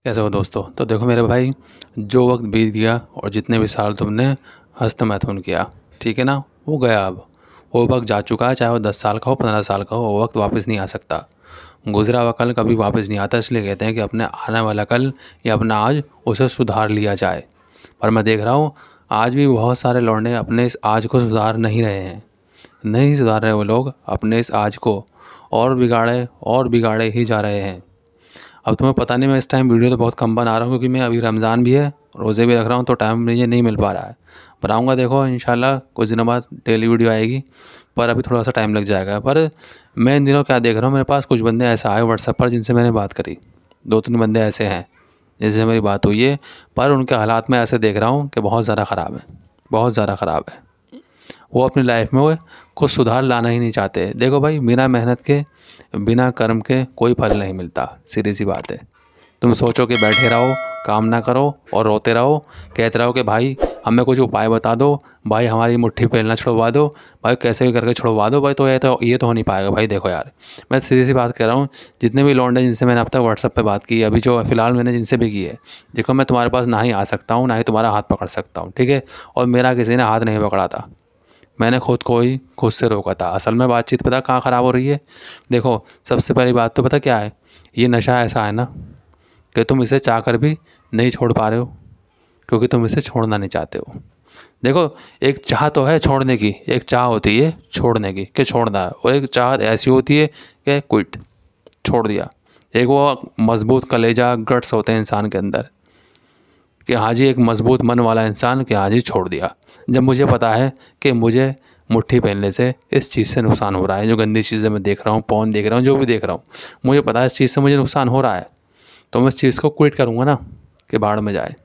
कैसे हो दोस्तों। तो देखो मेरे भाई, जो वक्त बीत गया और जितने भी साल तुमने हस्त मैथुन किया, ठीक है ना, वो गया। अब वो वक्त जा चुका है, चाहे वो 10 साल का हो, 15 साल का हो, वो वक्त वापस नहीं आ सकता। गुजरा हुआ कल कभी वापस नहीं आता, इसलिए कहते हैं कि अपने आने वाला कल या अपना आज उसे सुधार लिया जाए। पर मैं देख रहा हूँ आज भी बहुत सारे लौंडे अपने इस आज को सुधार नहीं रहे हैं। नहीं सुधार रहे वो लोग अपने इस आज को, और बिगाड़े ही जा रहे हैं। अब तुम्हें पता नहीं, मैं इस टाइम वीडियो तो बहुत कम बना रहा हूँ क्योंकि मैं अभी रमज़ान भी है, रोज़े भी रख रहा हूँ, तो टाइम मुझे नहीं मिल पा रहा है। बनाऊँगा, देखो इंशाल्लाह कुछ दिनों बाद डेली वीडियो आएगी, पर अभी थोड़ा सा टाइम लग जाएगा। पर मैं इन दिनों क्या देख रहा हूँ, मेरे पास कुछ बंदे ऐसे आए व्हाट्सएप पर जिनसे मैंने बात करी। 2-3 बंदे ऐसे हैं जिनसे मेरी बात हुई है, पर उनके हालात में ऐसे देख रहा हूँ कि बहुत ज़्यादा ख़राब है, बहुत ज़्यादा ख़राब है। वो अपनी लाइफ में वो कुछ सुधार लाना ही नहीं चाहते। देखो भाई, बिना मेहनत के, बिना कर्म के कोई फल नहीं मिलता, सीधी सी बात है। तुम सोचो कि बैठे रहो, काम ना करो और रोते रहो, कहते रहो कि भाई हमें कुछ उपाय बता दो, भाई हमारी मुट्ठी पेलना छुड़वा दो, भाई कैसे भी करके छुड़वा दो भाई, तो ये तो हो नहीं पाएगा भाई। देखो यार, मैं सीधी सी बात कह रहा हूँ, जितने भी लौंडे जिनसे मैंने अब तक व्हाट्सएप पे बात की है, अभी जो फ़िलहाल मैंने जिनसे भी की है, देखो मैं तुम्हारे पास ना ही आ सकता हूँ, ना ही तुम्हारा हाथ पकड़ सकता हूँ, ठीक है। और मेरा किसी ने हाथ नहीं पकड़ा था, मैंने खुद से रोका था। असल में बातचीत पता कहाँ ख़राब हो रही है। देखो सबसे पहली बात तो पता क्या है, ये नशा ऐसा है ना कि तुम इसे चाह कर भी नहीं छोड़ पा रहे हो, क्योंकि तुम इसे छोड़ना नहीं चाहते हो। देखो, एक चाह तो है छोड़ने की, एक चाह होती है छोड़ने की कि छोड़ना है, और एक चाह ऐसी होती है कि क्विट, छोड़ दिया। एक वो मजबूत कलेजा गट्स होते हैं इंसान के अंदर कि हाँ जी, एक मजबूत मन वाला इंसान कि हाँ जी छोड़ दिया। जब मुझे पता है कि मुझे मुट्ठी पहनने से इस चीज़ से नुकसान हो रहा है, जो गंदी चीज़ें मैं देख रहा हूँ, पॉर्न देख रहा हूँ, जो भी देख रहा हूँ, मुझे पता है इस चीज़ से मुझे नुकसान हो रहा है, तो मैं इस चीज़ को क्विट करूँगा ना, कि भाड़ में जाए।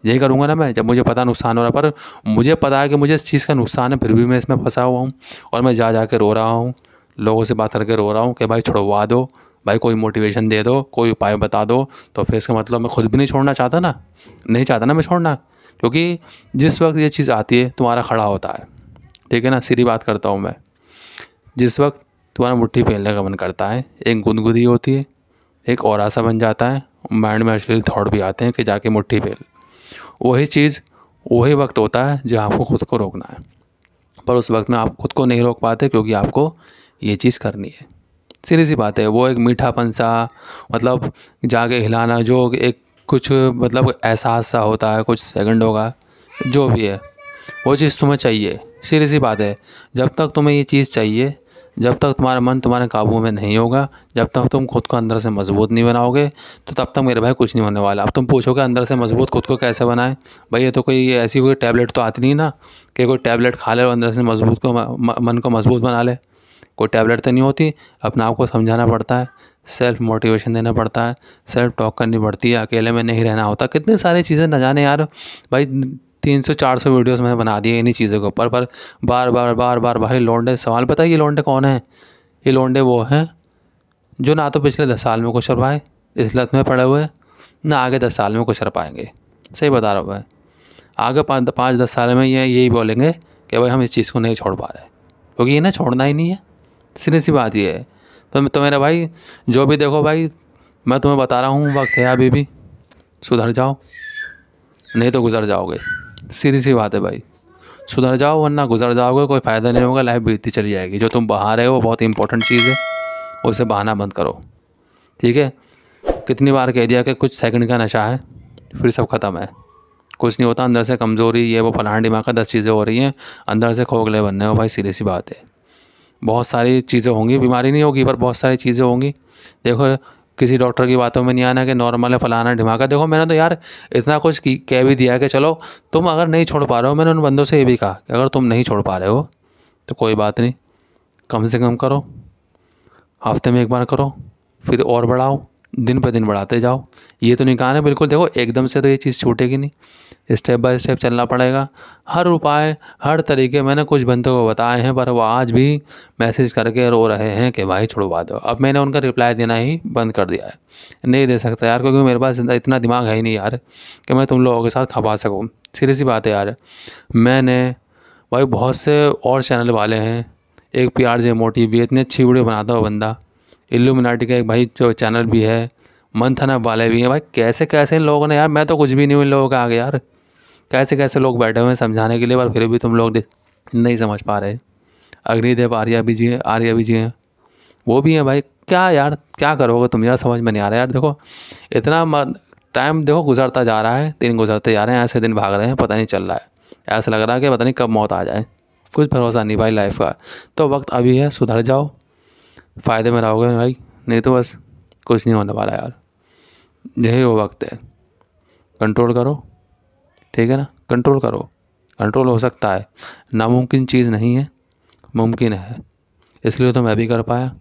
यही करूँगा ना मैं, जब मुझे पता नुकसान हो रहा है। पर मुझे पता है कि मुझे इस चीज़ का नुकसान है, फिर भी मैं इसमें फंसा हुआ हूँ, और मैं जा के रो रहा हूँ, लोगों से बात करके रो रहा हूँ कि भाई छुड़वा दो, भाई कोई मोटिवेशन दे दो, कोई उपाय बता दो। तो फिर इसका मतलब मैं खुद भी नहीं छोड़ना चाहता ना, नहीं चाहता ना मैं छोड़ना, क्योंकि जिस वक्त ये चीज़ आती है तुम्हारा खड़ा होता है, ठीक है ना, सीधी बात करता हूँ मैं। जिस वक्त तुम्हारा मुट्ठी पहनने का मन करता है, एक गुदगुदी होती है, एक और सा बन जाता है, माइंड में अश्लील थॉट भी आते हैं कि जाके मुट्ठी पहन, वही चीज़ वही वक्त होता है जहाँ आपको खुद को रोकना है। पर उस वक्त में आप खुद को नहीं रोक पाते, क्योंकि आपको ये चीज़ करनी है। सीधी सी बात है, वो एक मीठापन सा, मतलब जाके हिलाना, जो एक कुछ मतलब एहसास सा होता है कुछ सेकंडों का, जो भी है वो चीज़ तुम्हें चाहिए। सीधी सी बात है, जब तक तुम्हें ये चीज़ चाहिए, जब तक तुम्हारा मन तुम्हारे काबू में नहीं होगा, जब तक तुम खुद को अंदर से मजबूत नहीं बनाओगे, तो तब तक मेरे भाई कुछ नहीं होने वाला। अब तुम पूछोगे अंदर से मजबूत खुद को कैसे बनाएं, भाई ये तो कोई ऐसी कोई टैबलेट तो आती नहीं ना कि कोई टैबलेट खा ले और अंदर से मजबूत को मन को मजबूत बना ले। कोई टैबलेट तो नहीं होती, अपने आप को समझाना पड़ता है, सेल्फ मोटिवेशन देना पड़ता है, सेल्फ टॉक करनी पड़ती है, अकेले में नहीं रहना होता। कितनी सारी चीज़ें न जाने यार भाई, 300-400 वीडियोस मैंने बना दिए इन्हीं चीज़ों के ऊपर, पर बार बार भाई लौंडे सवाल, पता है ये लौंडे कौन है? ये लौंडे वो हैं जो ना तो पिछले 10 साल में कुछ कर पाए, इस लत में पड़े हुए, ना आगे 10 साल में कुछ कर पाएंगे। सही बता रहा हूँ मैं, आगे 5-10 साल में ये यही बोलेंगे कि भाई हम इस चीज़ को नहीं छोड़ पा रहे, क्योंकि इन्हें छोड़ना ही नहीं है। सीधी सी बात ये है। तो मेरा भाई, जो भी देखो भाई, मैं तुम्हें बता रहा हूँ, वक्त है अभी भी, सुधर जाओ, नहीं तो गुजर जाओगे। सीधी सी बात है भाई, सुधर जाओ वरना गुजर जाओगे, कोई फ़ायदा नहीं होगा, लाइफ बीतती चली जाएगी। जो तुम बहा रहे हो वो बहुत इंपॉर्टेंट चीज़ है, उसे बहाना बंद करो, ठीक है। कितनी बार कह दिया कि कुछ सेकंड का नशा है, फिर सब ख़त्म है, कुछ नहीं होता। अंदर से कमज़ोरी, ये वो फलाना दिमाग का 10 चीज़ें हो रही हैं, अंदर से खोखले बनने हो भाई, सीधी सी बात है। बहुत सारी चीज़ें होंगी, बीमारी नहीं होगी पर बहुत सारी चीज़ें होंगी। देखो, किसी डॉक्टर की बातों में नहीं आना कि नॉर्मल है फलाना ढिमाका। देखो मैंने तो यार इतना कुछ कह भी दिया कि चलो तुम अगर नहीं छोड़ पा रहे हो, मैंने उन बंदों से ये भी कहा कि अगर तुम नहीं छोड़ पा रहे हो तो कोई बात नहीं, कम से कम करो, हफ्ते में 1 बार करो, फिर और बढ़ाओ, दिन पे दिन बढ़ाते जाओ। ये तो नहीं कहा ना बिल्कुल, देखो एकदम से तो ये चीज़ छूटेगी नहीं, स्टेप बाय स्टेप चलना पड़ेगा। हर उपाय, हर तरीके मैंने कुछ बंदों को बताए हैं, पर वो आज भी मैसेज करके रो रहे हैं कि भाई छुड़वा दो। अब मैंने उनका रिप्लाई देना ही बंद कर दिया है, नहीं दे सकता यार, क्योंकि मेरे पास इतना दिमाग है ही नहीं यार कि मैं तुम लोगों के साथ खपा सकूँ। सीधी सी बात है यार, मैंने भाई बहुत से और चैनल वाले हैं, एक PRJ मोटिव भी इतनी अच्छी वीडियो बनाता हुआ बंदा, इल्यूमिनाटी का एक भाई जो चैनल भी है, मंथन वाले भी हैं भाई। कैसे कैसे इन लोगों ने यार, मैं तो कुछ भी नहीं हूँ इन लोगों के आगे यार। कैसे कैसे लोग बैठे हुए हैं समझाने के लिए, पर फिर भी तुम लोग नहीं समझ पा रहे। अग्निदेव आर्या भी जी हैं, वो भी हैं भाई। क्या यार, क्या करोगे तुम यार, समझ में नहीं आ रहा यार। देखो इतना टाइम देखो गुजरता जा रहा है, दिन गुजरते जा रहे हैं, ऐसे दिन भाग रहे हैं, पता नहीं चल रहा है। ऐसा लग रहा है कि पता नहीं कब मौत आ जाए, कुछ भरोसा नहीं भाई लाइफ का। तो वक्त अभी है, सुधर जाओ, फ़ायदे में रहोगे भाई, नहीं तो बस कुछ नहीं होने वाला यार। यही वो वक्त है, कंट्रोल करो, ठीक है ना, कंट्रोल करो। कंट्रोल हो सकता है, नामुमकिन चीज़ नहीं है, मुमकिन है। इसलिए तो मैं भी कर पाया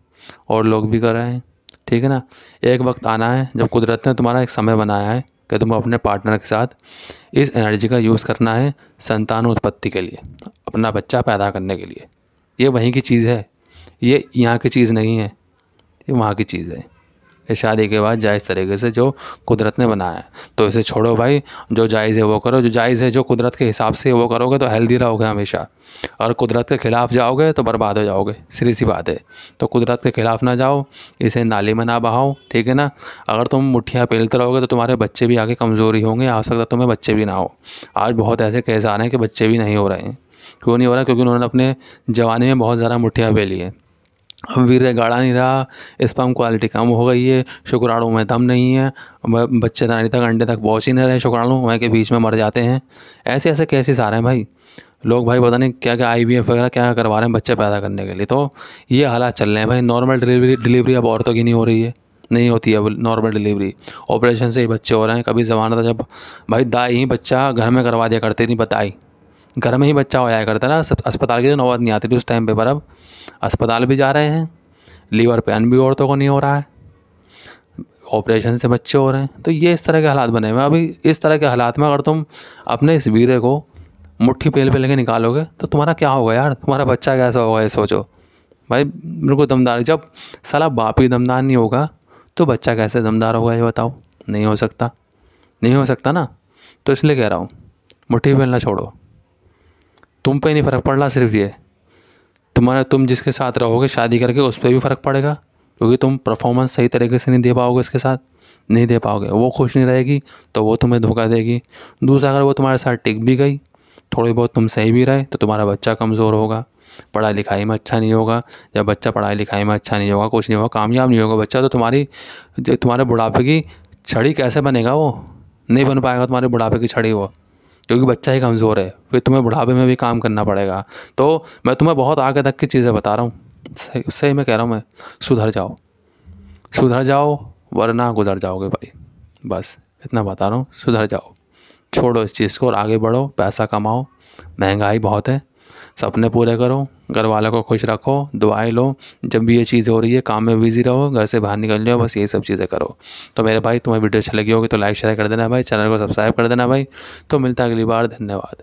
और लोग भी कर रहे हैं, ठीक है ना। एक वक्त आना है जब कुदरत ने तुम्हारा एक समय बनाया है कि तुम अपने पार्टनर के साथ इस एनर्जी का यूज़ करना है संतान उत्पत्ति के लिए, अपना बच्चा पैदा करने के लिए। ये वहीं की चीज़ है, ये यहाँ की चीज़ नहीं है, ये वहाँ की चीज़ है। ये शादी के बाद जायज़ तरीके से जो कुदरत ने बनाया है, तो इसे छोड़ो भाई। जो जायज़ है वो करो, जो जायज़ है, जो कुदरत के हिसाब से वो करोगे तो हेल्दी रहोगे हमेशा। और कुदरत के ख़िलाफ़ जाओगे तो बर्बाद हो जाओगे, सीधी सी बात है। तो कुदरत के ख़िलाफ़ ना जाओ, इसे नाली में ना बहाओ, ठीक है ना। अगर तुम मुट्ठियाँ पेलते रहोगे तो तुम्हारे बच्चे भी आगे कमज़ोरी होंगे, आ सकता है तुम्हें बच्चे भी ना हो। आज बहुत ऐसे केस आ रहे हैं कि बच्चे भी नहीं हो रहे हैं। क्यों नहीं हो रहा? क्योंकि उन्होंने अपने जवानी में बहुत ज़्यादा मुट्ठियाँ पेली हैं। वीर्य गाढ़ा नहीं रहा, स्पर्म क्वालिटी कम हो गई है, शुक्राणु में दम नहीं है, बच्चेदानी तक अंडे तक पहुँच ही नहीं रहे, शुक्राणु वहीं के बीच में मर जाते हैं। ऐसे ऐसे केसेस आ रहे हैं भाई। लोग भाई पता नहीं क्या क्या IVF वगैरह क्या करवा रहे हैं बच्चे पैदा करने के लिए। तो ये हालात चल रहे हैं भाई। नॉर्मल डिलीवरी अब औरतों की नहीं हो रही है, नहीं होती है अब नॉर्मल डिलीवरी, ऑपरेशन से ही बच्चे हो रहे हैं। कभी ज़माना था जब भाई दाई ही बच्चा घर में करवा दिया करती थी, बताई घर में ही बच्चा हो जाया करता ना, अस्पताल की तो नौबत नहीं आती थी उस टाइम पे। पर अब अस्पताल भी जा रहे हैं, लीवर पेन भी औरतों को नहीं हो रहा है, ऑपरेशन से बच्चे हो रहे हैं। तो ये इस तरह के हालात बने हुए हैं। अभी इस तरह के हालात में अगर तुम अपने इस वीरे को मुट्ठी पेल पे लेके निकालोगे तो तुम्हारा क्या होगा यार, तुम्हारा बच्चा कैसा होगा, ये सोचो भाई। बिल्कुल दमदार, जब साला बाप ही दमदार नहीं होगा तो बच्चा कैसे दमदार होगा, ये बताओ। नहीं हो सकता, नहीं हो सकता ना। तो इसलिए कह रहा हूँ मुट्ठी पेलना छोड़ो। तुम पे नहीं फ़र्क पड़ रहा सिर्फ ये, तुम जिसके साथ रहोगे शादी करके उस पर भी फ़र्क पड़ेगा, क्योंकि तुम परफॉर्मेंस सही तरीके से नहीं दे पाओगे, इसके साथ नहीं दे पाओगे, वो खुश नहीं रहेगी तो वो तुम्हें धोखा देगी। दूसरा, अगर वो तुम्हारे साथ टिक भी गई, थोड़ी बहुत तुम सही भी रहे, तो तुम्हारा बच्चा कमज़ोर होगा, पढ़ाई लिखाई में अच्छा नहीं होगा। जब बच्चा पढ़ाई लिखाई में अच्छा नहीं होगा, कुछ नहीं होगा, कामयाब नहीं होगा बच्चा, तो तुम्हारे बुढ़ापे की छड़ी कैसे बनेगा? वो नहीं बन पाएगा तुम्हारे बुढ़ापे की छड़ी वो, क्योंकि बच्चा ही कमज़ोर है। फिर तुम्हें बुढ़ापे में भी काम करना पड़ेगा। तो मैं तुम्हें बहुत आगे तक की चीज़ें बता रहा हूँ, सही में कह रहा हूँ मैं। सुधर जाओ, सुधर जाओ, वरना गुजर जाओगे भाई। बस इतना बता रहा हूँ, सुधर जाओ, छोड़ो इस चीज़ को और आगे बढ़ो, पैसा कमाओ, महंगाई बहुत है, सपने पूरे करो, घर वालों को खुश रखो, दुआएं लो। जब भी ये चीज़ हो रही है काम में बिज़ी रहो, घर से बाहर निकल जाओ, बस यही सब चीज़ें करो। तो मेरे भाई तुम्हें वीडियो अच्छी लगी होगी तो लाइक शेयर कर देना भाई, चैनल को सब्सक्राइब कर देना भाई। तो मिलता है अगली बार, धन्यवाद।